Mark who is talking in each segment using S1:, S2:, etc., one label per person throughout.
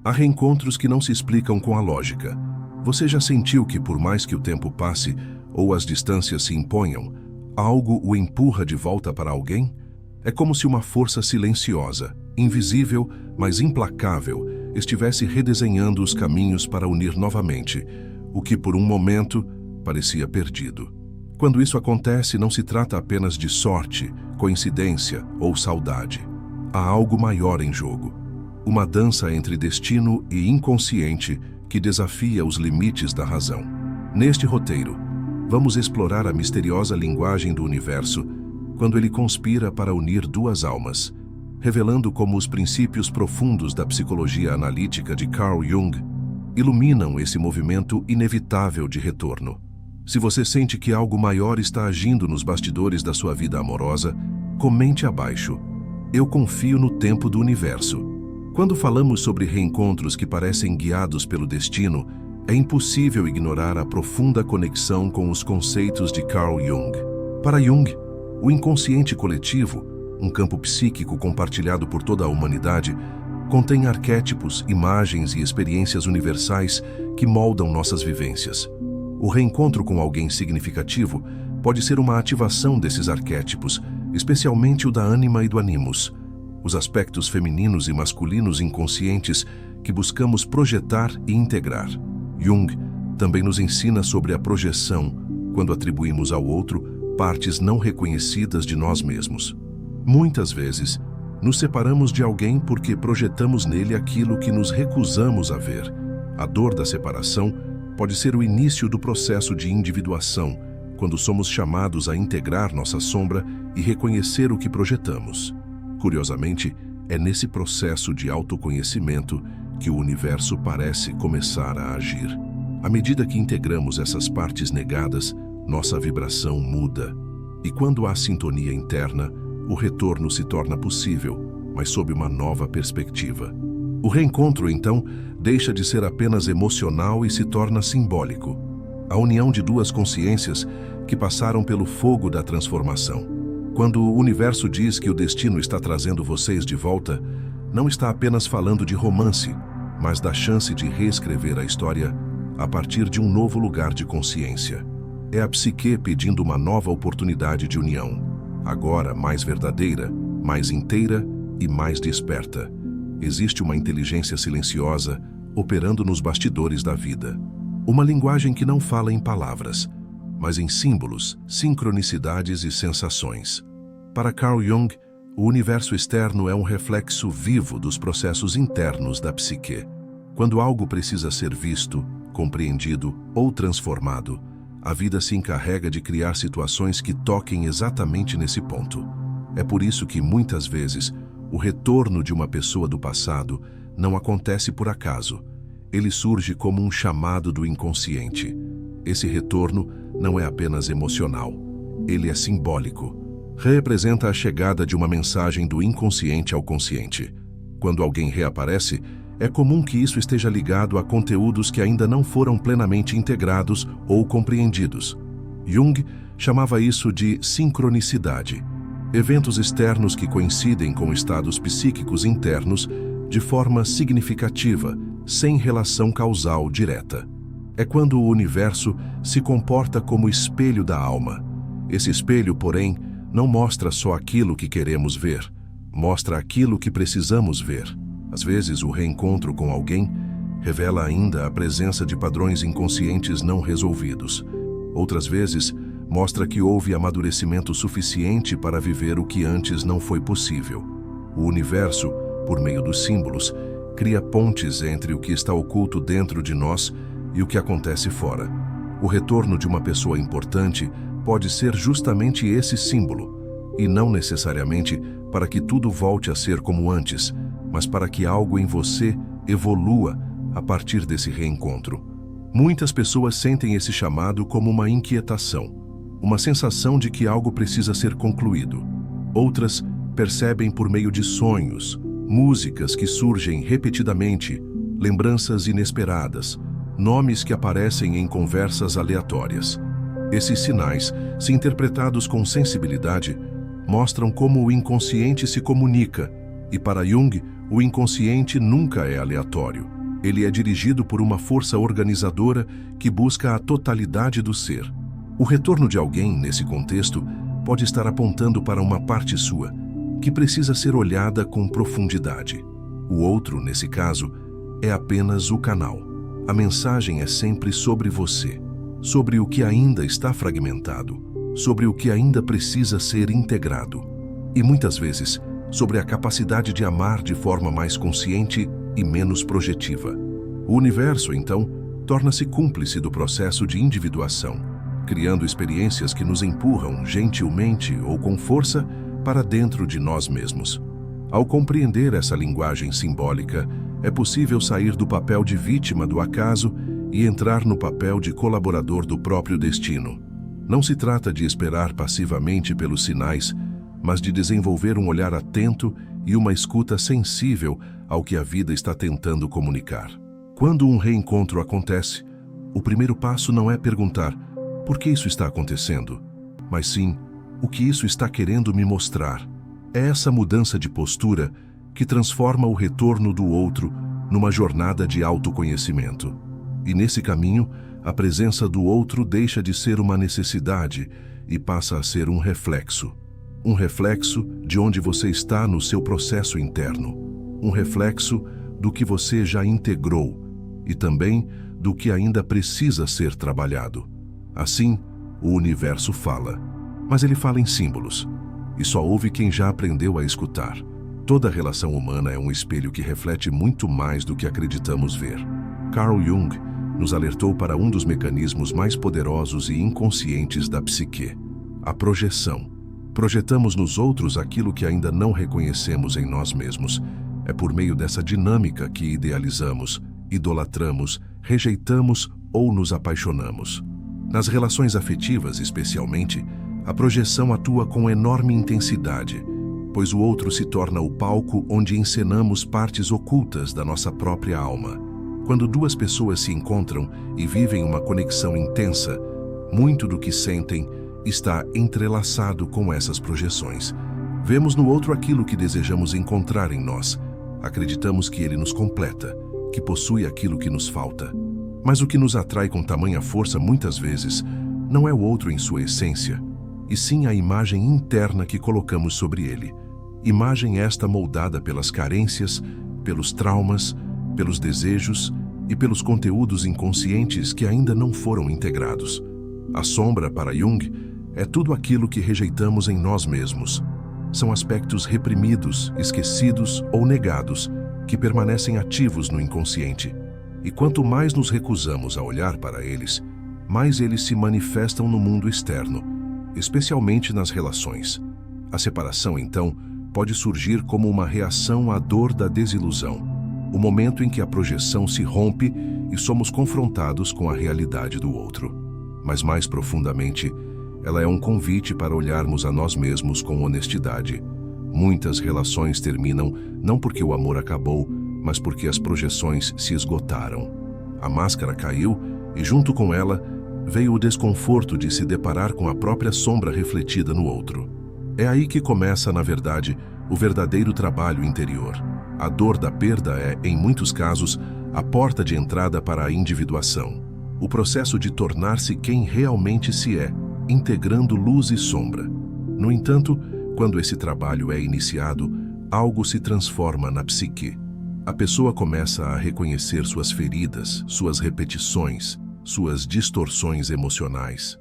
S1: Há reencontros que não se explicam com a lógica. Você já sentiu que, por mais que o tempo passe ou as distâncias se imponham, algo o empurra de volta para alguém? É como se uma força silenciosa, invisível, mas implacável, estivesse redesenhando os caminhos para unir novamente o que por um momento parecia perdido. Quando isso acontece, não se trata apenas de sorte, coincidência ou saudade. Há algo maior em jogo. Uma dança entre destino e inconsciente que desafia os limites da razão. Neste roteiro, vamos explorar a misteriosa linguagem do universo quando ele conspira para unir duas almas, revelando como os princípios profundos da psicologia analítica de Carl Jung iluminam esse movimento inevitável de retorno. Se você sente que algo maior está agindo nos bastidores da sua vida amorosa, comente abaixo. Eu confio no tempo do universo. Quando falamos sobre reencontros que parecem guiados pelo destino, é impossível ignorar a profunda conexão com os conceitos de Carl Jung. Para Jung, o inconsciente coletivo, um campo psíquico compartilhado por toda a humanidade, contém arquétipos, imagens e experiências universais que moldam nossas vivências. O reencontro com alguém significativo pode ser uma ativação desses arquétipos, especialmente o da ânima e do animus, os aspectos femininos e masculinos inconscientes que buscamos projetar e integrar. Jung também nos ensina sobre a projeção, quando atribuímos ao outro partes não reconhecidas de nós mesmos. Muitas vezes, nos separamos de alguém porque projetamos nele aquilo que nos recusamos a ver. A dor da separação pode ser o início do processo de individuação, quando somos chamados a integrar nossa sombra e reconhecer o que projetamos. Curiosamente, é nesse processo de autoconhecimento que o universo parece começar a agir. À medida que integramos essas partes negadas, nossa vibração muda. E quando há sintonia interna, o retorno se torna possível, mas sob uma nova perspectiva. O reencontro, então, deixa de ser apenas emocional e se torna simbólico. A união de duas consciências que passaram pelo fogo da transformação. Quando o universo diz que o destino está trazendo vocês de volta, não está apenas falando de romance, mas da chance de reescrever a história a partir de um novo lugar de consciência. É a psique pedindo uma nova oportunidade de união, agora mais verdadeira, mais inteira e mais desperta. Existe uma inteligência silenciosa operando nos bastidores da vida. Uma linguagem que não fala em palavras, mas em símbolos, sincronicidades e sensações. Para Carl Jung, o universo externo é um reflexo vivo dos processos internos da psique. Quando algo precisa ser visto, compreendido ou transformado, a vida se encarrega de criar situações que toquem exatamente nesse ponto. É por isso que, muitas vezes, o retorno de uma pessoa do passado não acontece por acaso. Ele surge como um chamado do inconsciente. Esse retorno não é apenas emocional. Ele é simbólico. Representa a chegada de uma mensagem do inconsciente ao consciente. Quando alguém reaparece, é comum que isso esteja ligado a conteúdos que ainda não foram plenamente integrados ou compreendidos. Jung chamava isso de sincronicidade. Eventos externos que coincidem com estados psíquicos internos de forma significativa, sem relação causal direta. É quando o universo se comporta como espelho da alma. Esse espelho, porém, não mostra só aquilo que queremos ver, mostra aquilo que precisamos ver. Às vezes, o reencontro com alguém revela ainda a presença de padrões inconscientes não resolvidos. Outras vezes, mostra que houve amadurecimento suficiente para viver o que antes não foi possível. O universo, por meio dos símbolos, cria pontes entre o que está oculto dentro de nós e o que acontece fora. O retorno de uma pessoa importante pode ser justamente esse símbolo, e não necessariamente para que tudo volte a ser como antes, mas para que algo em você evolua a partir desse reencontro. Muitas pessoas sentem esse chamado como uma inquietação, uma sensação de que algo precisa ser concluído. Outras percebem por meio de sonhos, músicas que surgem repetidamente, lembranças inesperadas, nomes que aparecem em conversas aleatórias. Esses sinais, se interpretados com sensibilidade, mostram como o inconsciente se comunica, E para Jung, o inconsciente nunca é aleatório. Ele é dirigido por uma força organizadora que busca a totalidade do ser. O retorno de alguém, nesse contexto, pode estar apontando para uma parte sua, que precisa ser olhada com profundidade. O outro, nesse caso, é apenas o canal. A mensagem é sempre sobre você, sobre o que ainda está fragmentado, sobre o que ainda precisa ser integrado. E muitas vezes, sobre a capacidade de amar de forma mais consciente e menos projetiva. O universo, então, torna-se cúmplice do processo de individuação, criando experiências que nos empurram, gentilmente ou com força, para dentro de nós mesmos. Ao compreender essa linguagem simbólica, é possível sair do papel de vítima do acaso e entrar no papel de colaborador do próprio destino. Não se trata de esperar passivamente pelos sinais, mas de desenvolver um olhar atento e uma escuta sensível ao que a vida está tentando comunicar. Quando um reencontro acontece, o primeiro passo não é perguntar por que isso está acontecendo, mas sim o que isso está querendo me mostrar. É essa mudança de postura que transforma o retorno do outro numa jornada de autoconhecimento. E nesse caminho, a presença do outro deixa de ser uma necessidade e passa a ser um reflexo. Um reflexo de onde você está no seu processo interno. Um reflexo do que você já integrou e também do que ainda precisa ser trabalhado. Assim, o universo fala, mas ele fala em símbolos, e só ouve quem já aprendeu a escutar. Toda relação humana é um espelho que reflete muito mais do que acreditamos ver. Carl Jung nos alertou para um dos mecanismos mais poderosos e inconscientes da psique, a projeção. Projetamos nos outros aquilo que ainda não reconhecemos em nós mesmos. É por meio dessa dinâmica que idealizamos, idolatramos, rejeitamos ou nos apaixonamos. Nas relações afetivas, especialmente, a projeção atua com enorme intensidade, pois o outro se torna o palco onde encenamos partes ocultas da nossa própria alma. Quando duas pessoas se encontram e vivem uma conexão intensa, muito do que sentem está entrelaçado com essas projeções. Vemos no outro aquilo que desejamos encontrar em nós. Acreditamos que ele nos completa, que possui aquilo que nos falta. Mas o que nos atrai com tamanha força muitas vezes não é o outro em sua essência, e sim a imagem interna que colocamos sobre ele. Imagem esta moldada pelas carências, pelos traumas, pelos desejos e pelos conteúdos inconscientes que ainda não foram integrados. A sombra, para Jung, é tudo aquilo que rejeitamos em nós mesmos. São aspectos reprimidos, esquecidos ou negados que permanecem ativos no inconsciente. E quanto mais nos recusamos a olhar para eles, mais eles se manifestam no mundo externo, especialmente nas relações. A separação, então, pode surgir como uma reação à dor da desilusão, o momento em que a projeção se rompe e somos confrontados com a realidade do outro. Mas mais profundamente, ela é um convite para olharmos a nós mesmos com honestidade. Muitas relações terminam não porque o amor acabou, mas porque as projeções se esgotaram. A máscara caiu e, junto com ela, veio o desconforto de se deparar com a própria sombra refletida no outro. É aí que começa, na verdade, o verdadeiro trabalho interior. A dor da perda é, em muitos casos, a porta de entrada para a individuação. O processo de tornar-se quem realmente se é, integrando luz e sombra. No entanto, quando esse trabalho é iniciado, algo se transforma na psique. A pessoa começa a reconhecer suas feridas, suas repetições, suas distorções emocionais.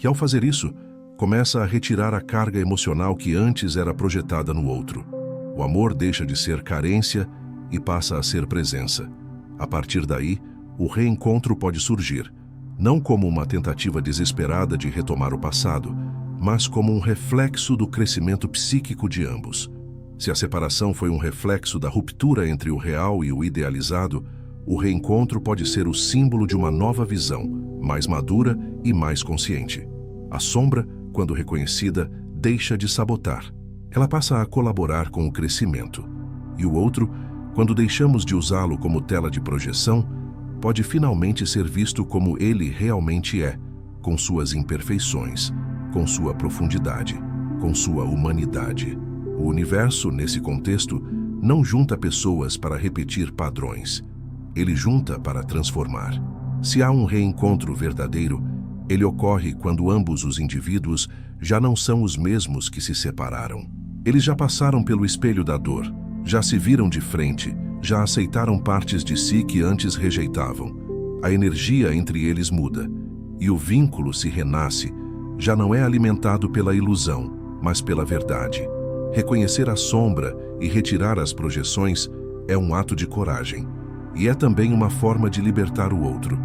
S1: E ao fazer isso, começa a retirar a carga emocional que antes era projetada no outro. O amor deixa de ser carência e passa a ser presença. A partir daí, o reencontro pode surgir, não como uma tentativa desesperada de retomar o passado, mas como um reflexo do crescimento psíquico de ambos. Se a separação foi um reflexo da ruptura entre o real e o idealizado, o reencontro pode ser o símbolo de uma nova visão, mais madura e mais consciente. A sombra, quando reconhecida, deixa de sabotar. Ela passa a colaborar com o crescimento. E o outro, quando deixamos de usá-lo como tela de projeção, pode finalmente ser visto como ele realmente é, com suas imperfeições, com sua profundidade, com sua humanidade. O universo, nesse contexto, não junta pessoas para repetir padrões. Ele junta para transformar. Se há um reencontro verdadeiro, ele ocorre quando ambos os indivíduos já não são os mesmos que se separaram. Eles já passaram pelo espelho da dor, já se viram de frente, já aceitaram partes de si que antes rejeitavam. A energia entre eles muda, e o vínculo se renasce, já não é alimentado pela ilusão, mas pela verdade. Reconhecer a sombra e retirar as projeções é um ato de coragem, e é também uma forma de libertar o outro,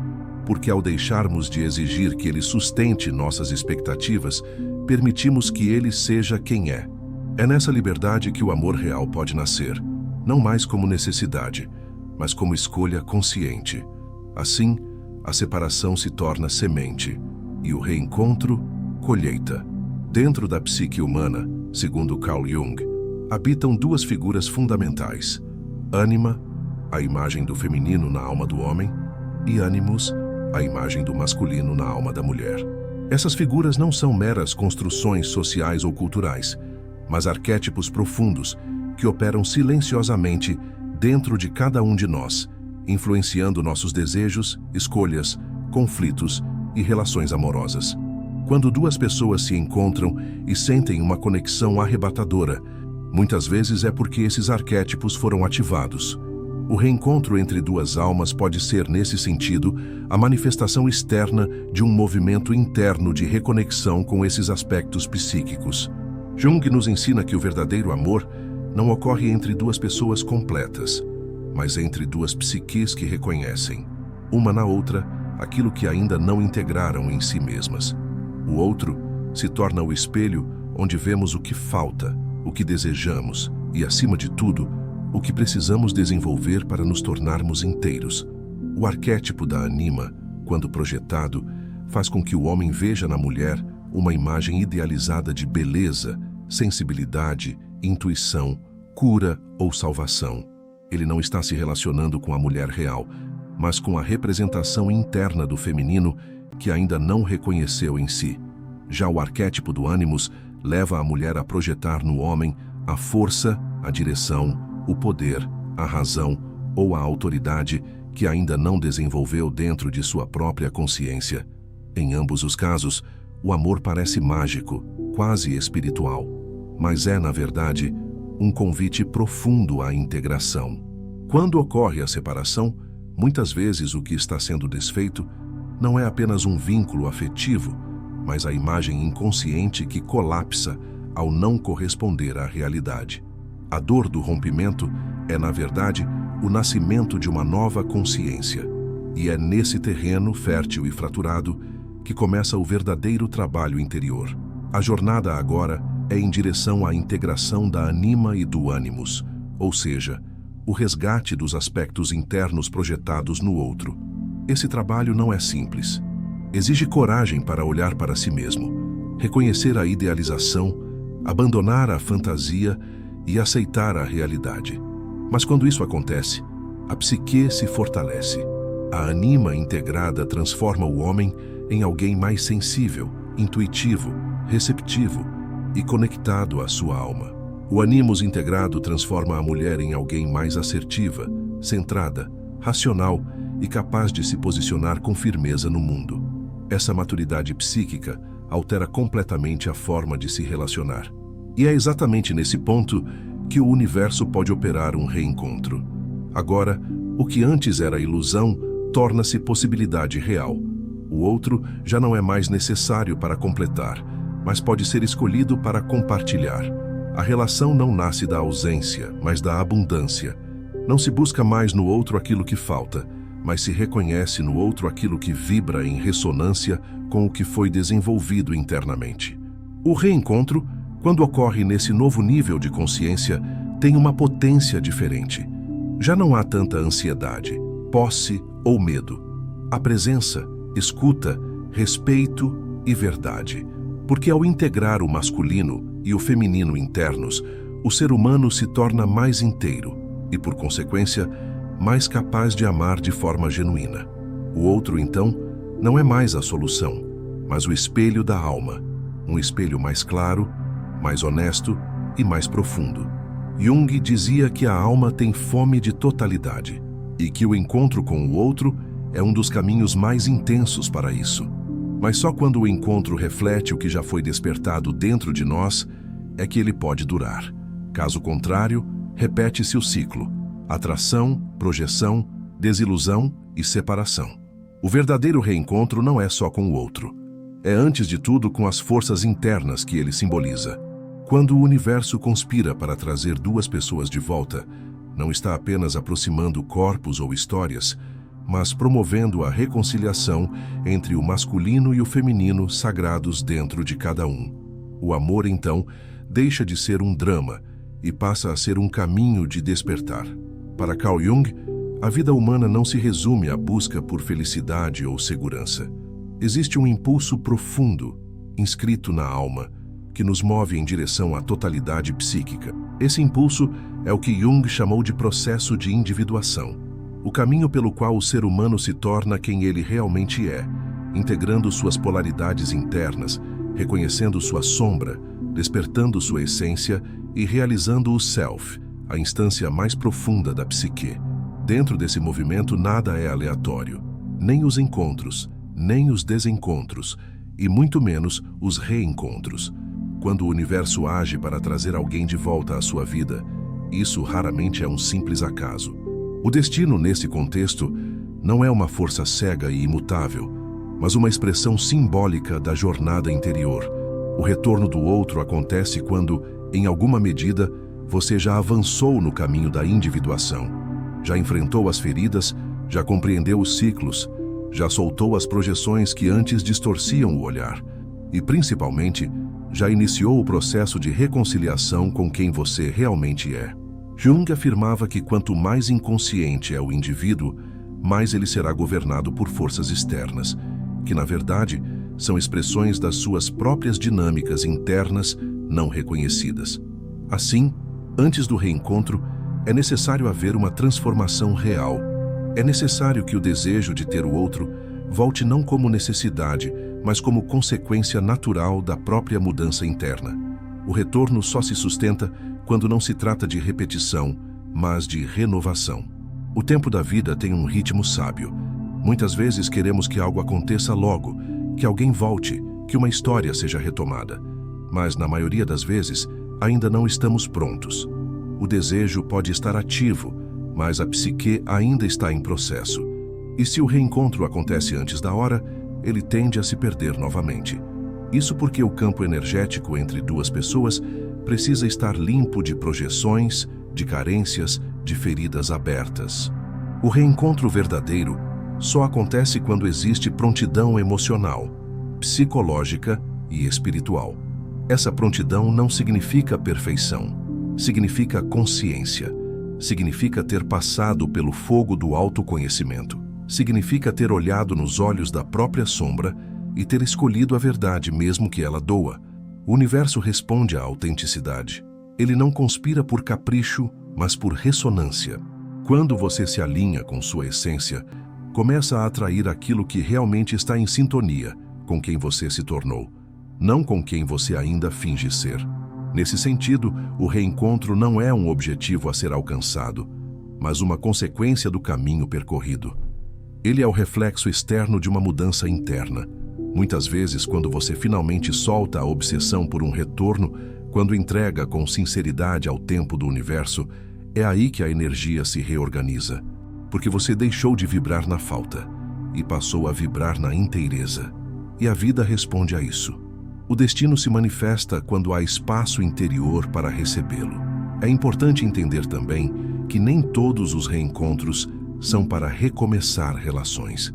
S1: porque ao deixarmos de exigir que ele sustente nossas expectativas, permitimos que ele seja quem é. É nessa liberdade que o amor real pode nascer, não mais como necessidade, mas como escolha consciente. Assim, a separação se torna semente, e o reencontro, colheita. Dentro da psique humana, segundo Carl Jung, habitam duas figuras fundamentais: ânima, a imagem do feminino na alma do homem, e ânimos, a imagem do masculino na alma da mulher. Essas figuras não são meras construções sociais ou culturais, mas arquétipos profundos que operam silenciosamente dentro de cada um de nós, influenciando nossos desejos, escolhas, conflitos e relações amorosas. Quando duas pessoas se encontram e sentem uma conexão arrebatadora, muitas vezes é porque esses arquétipos foram ativados. O reencontro entre duas almas pode ser, nesse sentido, a manifestação externa de um movimento interno de reconexão com esses aspectos psíquicos. Jung nos ensina que o verdadeiro amor não ocorre entre duas pessoas completas, mas entre duas psiques que reconhecem, uma na outra, aquilo que ainda não integraram em si mesmas. O outro se torna o espelho onde vemos o que falta, o que desejamos e, acima de tudo, o que precisamos desenvolver para nos tornarmos inteiros. O arquétipo da anima, quando projetado, faz com que o homem veja na mulher uma imagem idealizada de beleza, sensibilidade, intuição, cura ou salvação. Ele não está se relacionando com a mulher real, mas com a representação interna do feminino que ainda não reconheceu em si. Já o arquétipo do ânimos leva a mulher a projetar no homem a força, a direção, o poder, a razão ou a autoridade que ainda não desenvolveu dentro de sua própria consciência. Em ambos os casos, o amor parece mágico, quase espiritual, mas é, na verdade, um convite profundo à integração. Quando ocorre a separação, muitas vezes o que está sendo desfeito não é apenas um vínculo afetivo, mas a imagem inconsciente que colapsa ao não corresponder à realidade. A dor do rompimento é, na verdade, o nascimento de uma nova consciência. E é nesse terreno fértil e fraturado que começa o verdadeiro trabalho interior. A jornada agora é em direção à integração da anima e do ânimos, ou seja, o resgate dos aspectos internos projetados no outro. Esse trabalho não é simples. Exige coragem para olhar para si mesmo, reconhecer a idealização, abandonar a fantasia e aceitar a realidade. Mas quando isso acontece, a psique se fortalece. A anima integrada transforma o homem em alguém mais sensível, intuitivo, receptivo e conectado à sua alma. O animus integrado transforma a mulher em alguém mais assertiva, centrada, racional e capaz de se posicionar com firmeza no mundo. Essa maturidade psíquica altera completamente a forma de se relacionar. E é exatamente nesse ponto que o universo pode operar um reencontro. Agora, o que antes era ilusão torna-se possibilidade real. O outro já não é mais necessário para completar, mas pode ser escolhido para compartilhar. A relação não nasce da ausência, mas da abundância. Não se busca mais no outro aquilo que falta, mas se reconhece no outro aquilo que vibra em ressonância com o que foi desenvolvido internamente. O reencontro, quando ocorre nesse novo nível de consciência, tem uma potência diferente. Já não há tanta ansiedade, posse ou medo. Há presença, escuta, respeito e verdade. Porque ao integrar o masculino e o feminino internos, o ser humano se torna mais inteiro e, por consequência, mais capaz de amar de forma genuína. O outro, então, não é mais a solução, mas o espelho da alma, um espelho mais claro, mais honesto e mais profundo. Jung dizia que a alma tem fome de totalidade e que o encontro com o outro é um dos caminhos mais intensos para isso. Mas só quando o encontro reflete o que já foi despertado dentro de nós é que ele pode durar. Caso contrário, repete-se o ciclo: atração, projeção, desilusão e separação. O verdadeiro reencontro não é só com o outro. É antes de tudo com as forças internas que ele simboliza. Quando o universo conspira para trazer duas pessoas de volta, não está apenas aproximando corpos ou histórias, mas promovendo a reconciliação entre o masculino e o feminino sagrados dentro de cada um. O amor, então, deixa de ser um drama e passa a ser um caminho de despertar. Para Carl Jung, a vida humana não se resume à busca por felicidade ou segurança. Existe um impulso profundo, inscrito na alma, que nos move em direção à totalidade psíquica. Esse impulso é o que Jung chamou de processo de individuação, o caminho pelo qual o ser humano se torna quem ele realmente é, integrando suas polaridades internas, reconhecendo sua sombra, despertando sua essência e realizando o self, a instância mais profunda da psique. Dentro desse movimento nada é aleatório, nem os encontros, nem os desencontros, e muito menos os reencontros. Quando o universo age para trazer alguém de volta à sua vida, isso raramente é um simples acaso. O destino, nesse contexto, não é uma força cega e imutável, mas uma expressão simbólica da jornada interior. O retorno do outro acontece quando, em alguma medida, você já avançou no caminho da individuação, já enfrentou as feridas, já compreendeu os ciclos, já soltou as projeções que antes distorciam o olhar e, principalmente, já iniciou o processo de reconciliação com quem você realmente é. Jung afirmava que quanto mais inconsciente é o indivíduo, mais ele será governado por forças externas, que, na verdade, são expressões das suas próprias dinâmicas internas não reconhecidas. Assim, antes do reencontro, é necessário haver uma transformação real. É necessário que o desejo de ter o outro volte não como necessidade, mas como consequência natural da própria mudança interna. O retorno só se sustenta quando não se trata de repetição, mas de renovação. O tempo da vida tem um ritmo sábio. Muitas vezes queremos que algo aconteça logo, que alguém volte, que uma história seja retomada. Mas, na maioria das vezes, ainda não estamos prontos. O desejo pode estar ativo, mas a psique ainda está em processo. E se o reencontro acontece antes da hora, ele tende a se perder novamente. Isso porque o campo energético entre duas pessoas precisa estar limpo de projeções, de carências, de feridas abertas. O reencontro verdadeiro só acontece quando existe prontidão emocional, psicológica e espiritual. Essa prontidão não significa perfeição, significa consciência, significa ter passado pelo fogo do autoconhecimento. Significa ter olhado nos olhos da própria sombra e ter escolhido a verdade mesmo que ela doa. O universo responde à autenticidade. Ele não conspira por capricho, mas por ressonância. Quando você se alinha com sua essência, começa a atrair aquilo que realmente está em sintonia com quem você se tornou, não com quem você ainda finge ser. Nesse sentido, o reencontro não é um objetivo a ser alcançado, mas uma consequência do caminho percorrido. Ele é o reflexo externo de uma mudança interna. Muitas vezes, quando você finalmente solta a obsessão por um retorno, quando entrega com sinceridade ao tempo do universo, é aí que a energia se reorganiza, porque você deixou de vibrar na falta e passou a vibrar na inteireza. E a vida responde a isso. O destino se manifesta quando há espaço interior para recebê-lo. É importante entender também que nem todos os reencontros são para recomeçar relações.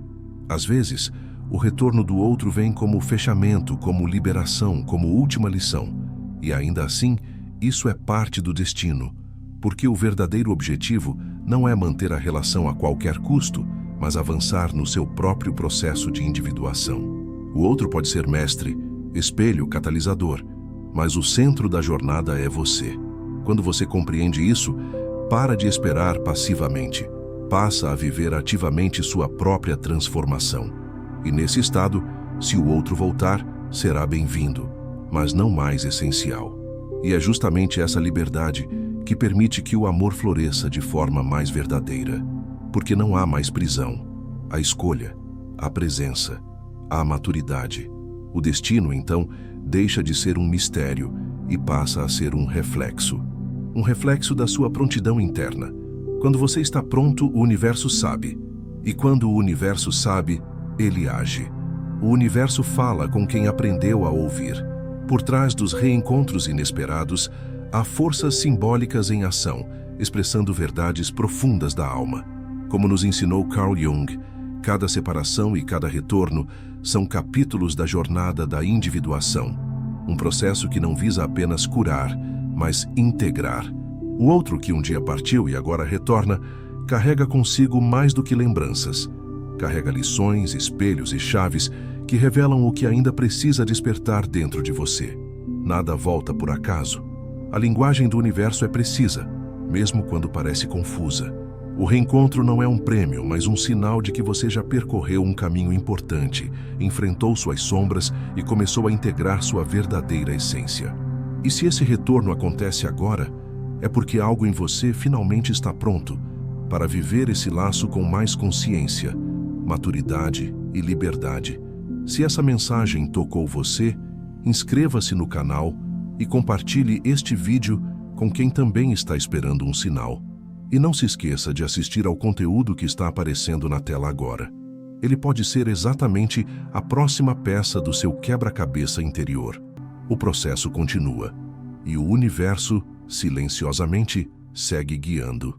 S1: Às vezes, o retorno do outro vem como fechamento, como liberação, como última lição. E ainda assim, isso é parte do destino, porque o verdadeiro objetivo não é manter a relação a qualquer custo, mas avançar no seu próprio processo de individuação. O outro pode ser mestre, espelho, catalisador, mas o centro da jornada é você. Quando você compreende isso, para de esperar passivamente. Passa a viver ativamente sua própria transformação. E nesse estado, se o outro voltar, será bem-vindo, mas não mais essencial. E é justamente essa liberdade que permite que o amor floresça de forma mais verdadeira, porque não há mais prisão. A escolha, a presença, a maturidade. O destino, então, deixa de ser um mistério e passa a ser um reflexo da sua prontidão interna. Quando você está pronto, o universo sabe. E quando o universo sabe, ele age. O universo fala com quem aprendeu a ouvir. Por trás dos reencontros inesperados, há forças simbólicas em ação, expressando verdades profundas da alma. Como nos ensinou Carl Jung, cada separação e cada retorno são capítulos da jornada da individuação. Um processo que não visa apenas curar, mas integrar. O outro, que um dia partiu e agora retorna, carrega consigo mais do que lembranças. Carrega lições, espelhos e chaves que revelam o que ainda precisa despertar dentro de você. Nada volta por acaso. A linguagem do universo é precisa, mesmo quando parece confusa. O reencontro não é um prêmio, mas um sinal de que você já percorreu um caminho importante, enfrentou suas sombras e começou a integrar sua verdadeira essência. E se esse retorno acontece agora, é porque algo em você finalmente está pronto para viver esse laço com mais consciência, maturidade e liberdade. Se essa mensagem tocou você, inscreva-se no canal e compartilhe este vídeo com quem também está esperando um sinal. E não se esqueça de assistir ao conteúdo que está aparecendo na tela agora. Ele pode ser exatamente a próxima peça do seu quebra-cabeça interior. O processo continua e o universo, silenciosamente, segue guiando.